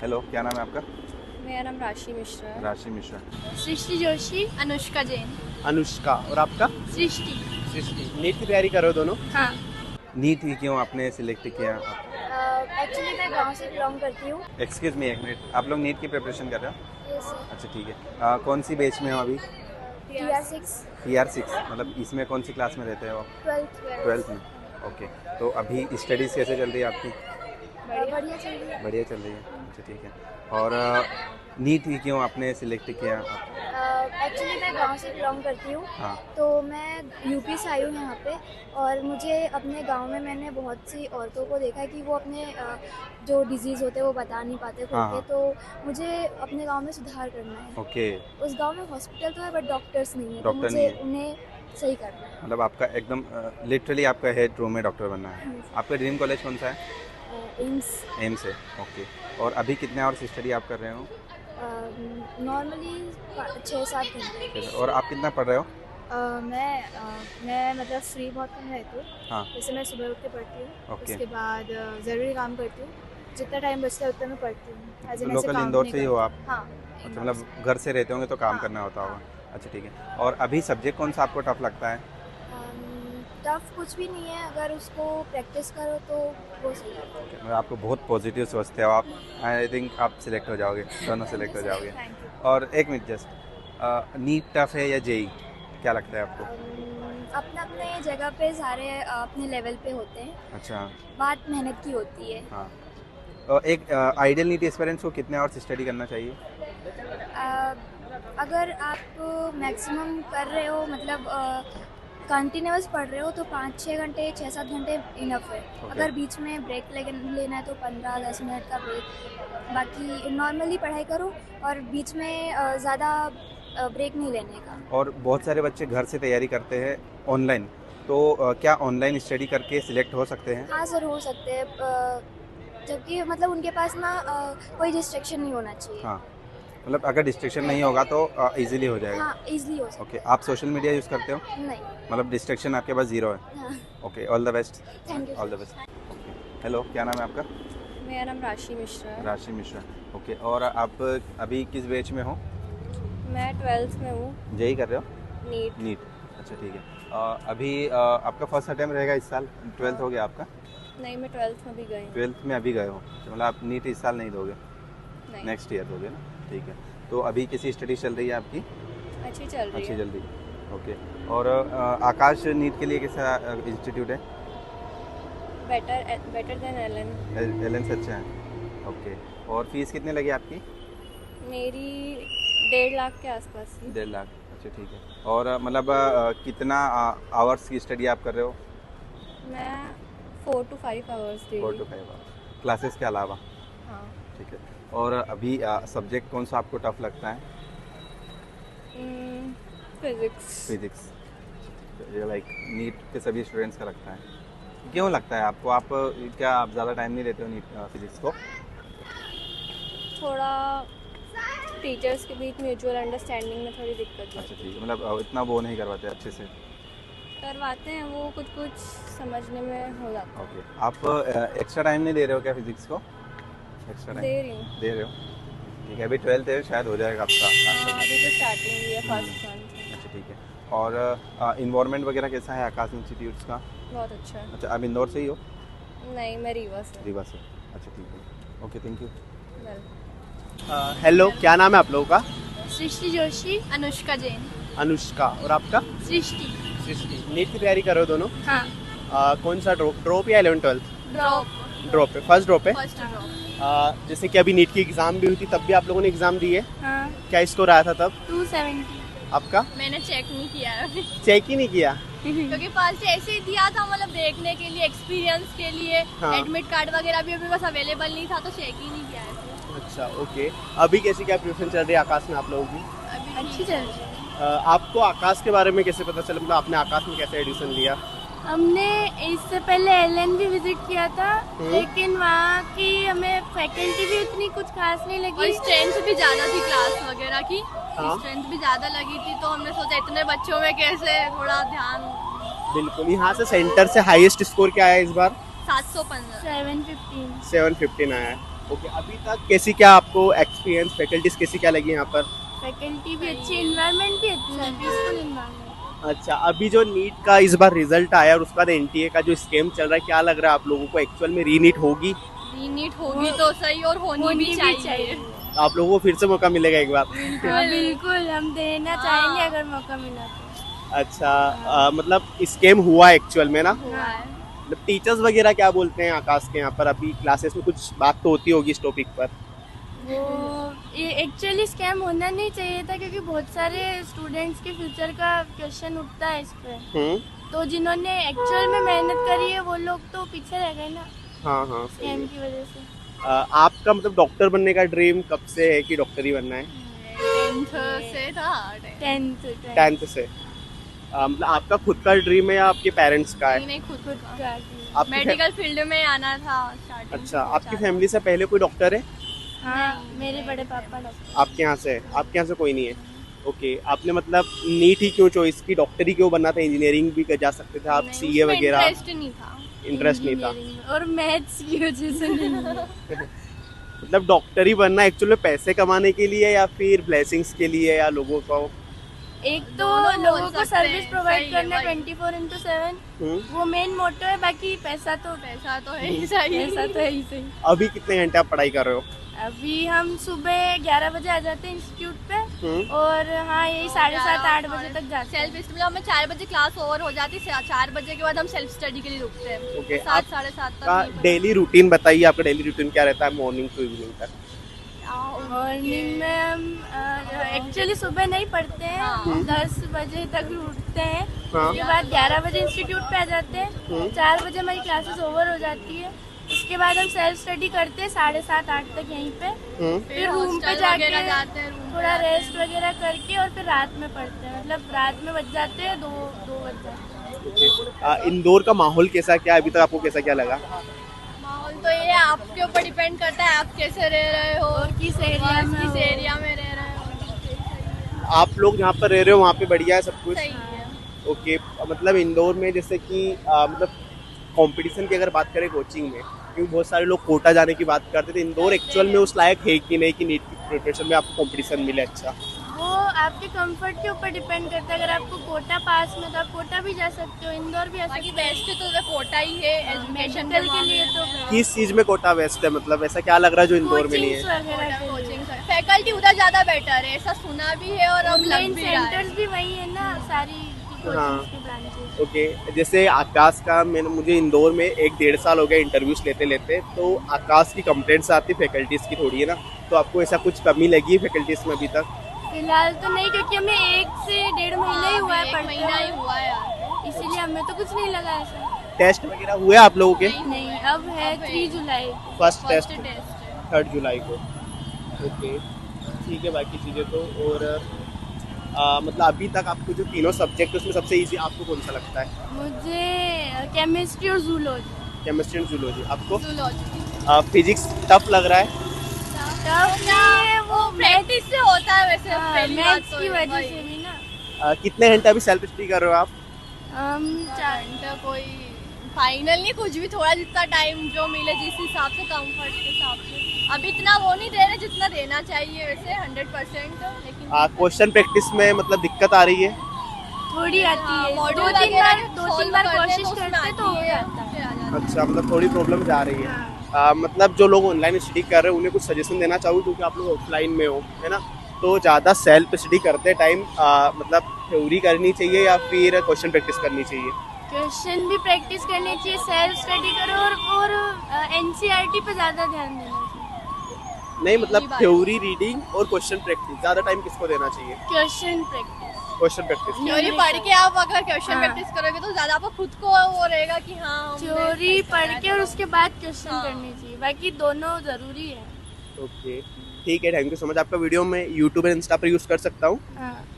Hello, क्या नाम है आपका? मेरा नाम राशि मिश्रा है। राशि मिश्रा। सृष्टि जोशी, अनुष्का जैन। अनुष्का। और आपका? सृष्टि। सृष्टि। नीट की तैयारी कर रहे हो दोनों? हाँ। नीट ही क्यों आपने सिलेक्ट किया? एक्चुअली मैं गांव से बिलोंग करती हूँ। एक्सक्यूज मी, एक मिनट। आप लोग नीट की प्रिपरेशन कर रहे हो? अच्छा, ठीक है। कौन सी बैच में हो अभी? PR6। PR6। मतलब इसमें कौन सी क्लास में रहते हो? 12th में। ओके। तो अभी स्टडीज़ कैसे चल रही है आपकी? बढ़िया चल रही है। बढ़िया चल रही है। अच्छा, ठीक है। और नीट ही क्यों आपने सिलेक्ट किया? एक्चुअली मैं गांव से बिलोंग करती हूँ। हाँ। तो मैं यूपी से आई हूँ यहाँ पे। और मुझे अपने गांव में मैंने बहुत सी औरतों को देखा है कि वो अपने जो डिजीज़ होते हैं वो बता नहीं पाते खुल हाँ, के। हाँ। तो मुझे अपने गांव में सुधार करना है। ओके। उस गांव में हॉस्पिटल तो है बट डॉक्टर्स नहीं है, तो डॉक्टर मुझे नहीं है। उन्हें सही करना है। मतलब आपका एकदम लिटरली आपका हेड रूम में डॉक्टर बनना है। आपका ड्रीम कॉलेज कौन सा है? एम्स। एम्स है। ओके। और अभी कितने आवर्स स्टडी आप कर रहे हो? नॉर्मली 6-7 घंटे। और आप कितना पढ़ रहे हो? मैं मतलब फ्री बहुत कम रहती हूँ। हाँ। जैसे मैं सुबह उठ के पढ़ती हूँ। ओके। उसके बाद ज़रूरी काम करती हूँ। जितना टाइम बचता है उतना मैं पढ़ती हूँ। ऐसे लोकल काम इंदौर नहीं से ही हो करती। आप? हाँ। अच्छा, इंदौर मतलब से। घर से रहते होंगे तो काम हाँ, करना होता होगा। हाँ। अच्छा, ठीक है। और अभी सब्जेक्ट कौन सा आपको टफ लगता है? टफ कुछ भी नहीं है, अगर उसको प्रैक्टिस करो तो वो सही है। मतलब आपको बहुत पॉजिटिव सोचते हो आप। आई थिंक आप सिलेक्ट हो जाओगे, दोनों सिलेक्ट हो जाओगे। Thank you. और एक मिनट जस्ट, नीट टफ है या जेई, क्या लगता है आपको? अपने अपने जगह पे सारे अपने लेवल पे होते हैं। अच्छा। बात मेहनत की होती है। हाँ। और एक आइडियल नीट एस्पिरेंट्स को कितने आवर्स स्टडी करना चाहिए? अगर आप मैक्सिमम कर रहे हो मतलब कंटिन्यूस पढ़ रहे हो तो 5-6 घंटे 6-7 घंटे इनफ है। अगर बीच में ब्रेक लेना है तो 15-10 मिनट का ब्रेक। बाकी नॉर्मली पढ़ाई करो और बीच में ज़्यादा ब्रेक नहीं लेने का। और बहुत सारे बच्चे घर से तैयारी करते हैं ऑनलाइन, तो क्या ऑनलाइन स्टडी करके सिलेक्ट हो सकते हैं? हाँ सर, हो सकते हैं। जबकि मतलब उनके पास ना कोई डिस्ट्रैक्शन नहीं होना चाहिए। हाँ। मतलब अगर डिस्ट्रैक्शन नहीं होगा तो इजीली हो जाएगा। हाँ, ईजिली हो सकता ओके। आप सोशल मीडिया यूज़ करते हो? है। नहीं। मतलब डिस्ट्रैक्शन आपके पास ज़ीरो है। हाँ। Okay, all the best. Thank you all the best. Hello, क्या नाम है आपका? मेरा नाम राशि मिश्रा है। राशि मिश्रा। ओके। और आप अभी किस बैच में हो? मैं 12th में हूँ। जेई कर रहे हो? नीट। नीट। अच्छा, ठीक है। अभी आपका फर्स्ट अटेम्प्ट रहेगा इस साल? 12th हो गया आपका? नहीं, मैं 12th में भी गई हूँ। 12th में अभी गए हो? मतलब आप नीट इस साल नहीं दोगे? नहीं। नेक्स्ट ईयर दोगे ना? ठीक है। तो अभी कैसी स्टडी चल रही है आपकी? अच्छी चल रही अच्छी है। चल रही है। ओके। और आकाश नीट के लिए कैसा इंस्टीट्यूट है? Better than Elon. एलन से अच्छा है। ओके। और फीस कितने लगी आपकी? मेरी 1.5 लाख के आसपास ही। 1.5 लाख। अच्छा, ठीक है। और मतलब कितना आवर्स की स्टडी आप कर रहे हो? मैं 4 to 5 hours daily. 4 to 5 hours classes के अलावा? हाँ। ठीक है। और अभी सब्जेक्ट कौन सा आपको टफ लगता है? फिजिक्स। फिजिक्स। लाइक नीट के सभी स्टूडेंट्स का लगता है। क्यों लगता है आपको? आप क्या आप ज़्यादा टाइम नहीं देते हो नीट फिजिक्स को? थोड़ा टीचर्स के बीच म्यूचुअल अंडरस्टैंडिंग में थोड़ी दिक्कत अच्छा, है। ठीक है। मतलब इतना वो नहीं करवाते अच्छे से? करवाते हैं, वो कुछ कुछ समझने में हो जाता ओके। आप एक्स्ट्रा टाइम नहीं दे रहे हो क्या फिजिक्स को? एक्स्ट्रा है। टाइम दे रही हूँ। दे रहे हो? ठीक है। अभी 12th है, शायद हो जाएगा आपका। हाँ, अभी तो स्टार्टिंग हुई है फर्स्ट मंथ। अच्छा, ठीक है। और इन्वायरमेंट वगैरह कैसा है आकाश इंस्टीट्यूट्स का? बहुत अच्छा है। अच्छा, आप इंदौर से ही हो? नहीं, मैं रीवा से। रीवा से। अच्छा, ठीक है। Okay, thank you. हेलो, क्या नाम है आप लोगों का? सृष्टि जोशी, अनुष्का जैन। अनुष्का। और आपका? सृष्टि। सृष्टि। नीट की तैयारी कर रहे हो दोनों? हाँ। कौन सा ड्रॉप या 11th 12th? ड्रॉप। ड्रॉप है, फर्स्ट ड्रॉप है। First drop. जैसे कि अभी नीट की एग्ज़ाम भी हुई थी, तब भी आप लोगों ने एग्ज़ाम दी है। हाँ। क्या स्कोर आया था तब 270। आपका? मैंने चेक नहीं किया है चेक ही नहीं किया? क्योंकि फर्स्ट ऐसे ही दिया था, मतलब देखने के लिए, एक्सपीरियंस के लिए। हाँ। एडमिट कार्ड वगैरह भी अभी बस अवेलेबल नहीं था तो चेक ही नहीं किया है। अच्छा, ओके। अभी कैसी क्या प्रिपरेशन चल रही है आकाश में आप लोगों की? अभी अच्छी चल रही है। आपको आकाश के बारे में कैसे पता चला, मतलब आपने आकाश में कैसे एडमिशन लिया? हमने इससे पहले एलएन भी विजिट किया था, लेकिन वहाँ की हमें फैकल्टी भी उतनी कुछ खास नहीं लगी और स्ट्रेंथ भी ज़्यादा थी क्लास वगैरह की। हाँ। स्ट्रेंथ भी ज़्यादा लगी थी तो हमने सोचा इतने बच्चों में कैसे थोड़ा ध्यान। बिल्कुल। यहाँ से सेंटर से हाईएस्ट स्कोर क्या आया इस बार? 715। 715। 715 आया है। ओके, अभी तक कैसी क्या आपको एक्सपीरियंस, फैकल्टीज कैसी क्या लगी यहाँ पर? फैकल्टी भी अच्छी, इन्वायरमेंट भी अच्छा है, पीसफुल इन्वायरमेंट। अच्छा, अभी जो नीट का इस बार रिजल्ट आया और उसका एनटीए का जो स्कैम चल रहा है, क्या लग रहा है आप लोगों को, एक्चुअल में रीनीट होगी? रीनीट होगी तो सही और होनी भी चाहिए। आप लोगों को फिर से मौका मिलेगा एक बार? बिल्कुल हम देना चाहेंगे अगर मौका मिला तो। अच्छा, मतलब स्कैम हुआ एक्चुअल में ना? हाँ। मतलब टीचर्स वगैरह क्या बोलते हैं आकाश के यहाँ पर? अभी क्लासेस में कुछ बात तो होती होगी इस टॉपिक पर। वो एक्चुअली स्कैम होना नहीं चाहिए था, क्योंकि बहुत सारे स्टूडेंट्स के फ्यूचर का क्वेश्चन उठता है इस पे। तो जिन्होंने एक्चुअल में मेहनत करी है वो लोग तो पीछे रह गए ना हाँ हाँ, सही स्कैम है। की वजह से। आपका मतलब डॉक्टर बनने का ड्रीम कब से है कि डॉक्टर ही बनना है? 10th से था। 10th 10th से। मतलब आपका खुद का ड्रीम है या आपके पेरेंट्स का है? नहीं, खुद का। आपकी मेडिकल फील्ड में आना था स्टार्टिंग। अच्छा, आपकी फैमिली से पहले कोई डॉक्टर है? हाँ, मेरे बड़े पापा डॉक्टर। आपके यहाँ से है? आपके यहाँ से कोई नहीं है? ओके, आपने मतलब नीट ही क्यों चॉइस की? डॉक्टर ही क्यों बनना था? इंजीनियरिंग भी जा सकते थे आप, सीए वगैरह? इंटरेस्ट नहीं था। इंटरेस्ट नहीं था? इंजीनियरिंग में। और मैथ्स की वजह से नहीं। मतलब डॉक्टर ही बनना एक्चुअली पैसे कमाने के लिए या फिर ब्लेसिंग्स के लिए या लोगों को? एक तो दोनों बोल लोगों को सकते सर्विस हैं, प्रोवाइड सही है करना भाई। 24/7 हम्म, वो मेन मोटो है, बाकी पैसा तो है ही सही। पैसा तो है ही सही। अभी कितने घंटे आप पढ़ाई कर रहे हो? अभी हम सुबह 11 बजे आ जाते हैं इंस्टीट्यूट पे, हम्म, और हाँ यही 7:30-8 बजे तक जाते हैं। सेल्फ स्टडी हमें 4 बजे क्लास ओवर हो जाती है, 4 बजे के बाद हम सेल्फ स्टडी के लिए रुकते हैं। ओके, 7 साढ़े 7 का तक। डेली रूटीन बताइए, आपका डेली रूटीन क्या रहता है मॉर्निंग टू इवनिंग तक? मॉर्निंग में हम एक्चुअली सुबह नहीं पढ़ते हैं, हाँ। 10 बजे तक उठते हैं। हाँ। उसके बाद 11 बजे इंस्टीट्यूट पे आ जाते हैं, हम्म। 4 बजे हमारी क्लासेस ओवर हो जाती है। उसके बाद हम सेल्फ स्टडी करते हैं 7:30-8 तक यहीं पे। फिर रूम पे जाके जाते हैं, रूम थोड़ा रेस्ट वगैरह करके और फिर रात में पढ़ते हैं, मतलब रात में बज जाते हैं 2 बज जाते हैं। इंदौर का माहौल कैसा क्या है? अभी तक आपको कैसा क्या लगा? माहौल तो ये आपके ऊपर डिपेंड करता है, आप कैसे रह रहे हो और किस एरिया में किस हो। एरिया में रह रहे हो। आप लोग जहाँ पर रह रहे हो वहाँ पे बढ़िया है सब कुछ? सही है। ओके, मतलब इंदौर में जैसे कि मतलब कंपटीशन की अगर बात करें कोचिंग में, क्योंकि बहुत सारे लोग कोटा जाने की बात करते थे, इंदौर एक्चुअल में उस लायक है कि नहीं कि नीट की प्रिपरेशन में आपको कंपटीशन मिले? अच्छा, वो आपके कंफर्ट के ऊपर डिपेंड करता है। अगर आपको कोटा पास में तो आप कोटा भी जा सकते हो, इंदौर भी आ बाकी सकते हो। बेस्ट तो कोटा ही है एजुकेशन मेडिकल के लिए तो किस चीज़ में कोटा बेस्ट है? मतलब ऐसा क्या लग रहा है जो इंदौर में नहीं कोचिंग्स है? वगैरह के लिए। कोचिंग फैकल्टी उधर ज्यादा बेटर है, ऐसा सुना भी है और अब लग ऑनलाइन भी रहा है। सेंटर्स भी वही है ना, सारी हाँ। कोचिंग्स की ब्रांचेस। ओके, जैसे आकाश का मुझे इंदौर में 1-1.5 साल हो गया इंटरव्यूज लेते लेते, तो आकाश की कंप्लेंट्स आती फैकल्टीज़ की थोड़ी है ना, तो आपको ऐसा कुछ कमी लगी है फैकल्टीज़ में अभी तक? फिलहाल तो नहीं, क्योंकि हमें 1 से 1.5 महीना ही हुआ है एक पढ़ते महीना ही हुए, हुआ है यार। इसीलिए हमें तो कुछ नहीं लगा ऐसा। टेस्ट वगैरह हुए आप लोगों के? नहीं, अब है 3 जुलाई। फर्स्ट फर्स्ट टेस्ट टेस्ट है। 3 जुलाई को। ओके, ठीक है, बाकी चीज़ें तो और मतलब अभी तक आपको जो तीनों सब्जेक्ट उसमें सबसे इजी आपको कौन सा लगता है? मुझे केमिस्ट्री और जूलॉजी। Chemistry and zoology. आपको जूलॉजी फिजिक्स टफ लग रहा है? टफ नहीं है, वो प्रैक्टिस से होता है वैसे। पहली बात मैथ्स तो की ये वजह भाई। से भी ना। कितने घंटे अभी सेल्फ स्टडी कर रहे हो आप? हम 4 घंटा कोई फाइनल नहीं, कुछ भी थोड़ा जितना टाइम जो मिले जिस हिसाब से कंफर्ट के हिसाब से। अभी इतना वो नहीं दे रहे जितना देना चाहिए वैसे 100%, लेकिन क्वेश्चन प्रैक्टिस में मतलब दिक्कत आ रही है? थोड़ी आती है, मॉड्यूल 2-3 बार solve कोशिश तो उसमें करते तो हो आती है, जाता है। फिर आ जाता है। अच्छा, मतलब थोड़ी प्रॉब्लम जा रही है। मतलब जो लोग ऑनलाइन स्टडी कर रहे हैं उन्हें कुछ सजेशन देना चाहूँ, क्योंकि आप लोग ऑफलाइन में हो है ना, तो ज़्यादा सेल्फ स्टडी करते टाइम मतलब थ्योरी करनी चाहिए या फिर क्वेश्चन प्रैक्टिस करनी चाहिए? क्वेश्चन भी प्रैक्टिस करनी चाहिए, सेल्फ स्टडी करो और एनसीईआरटी पे ज़्यादा ध्यान देना चाहिए। नहीं, मतलब यही बात। थ्योरी रीडिंग और क्वेश्चन प्रैक्टिस ज़्यादा टाइम किसको देना चाहिए? Question practice. Question practice. Theory पढ़ के आप अगर क्वेश्चन हाँ। प्रैक्टिस करोगे तो ज्यादा आपको खुद को वो रहेगा कि हाँ हमने थ्योरी सही पढ़ करा के था। और उसके बाद क्वेश्चन हाँ। करनी चाहिए, बाकी दोनों ज़रूरी है। ओके, ठीक है, थैंक यू सो मच। आपका वीडियो मैं यूट्यूब और इंस्टा पर यूज़ कर सकता हूँ? हाँ।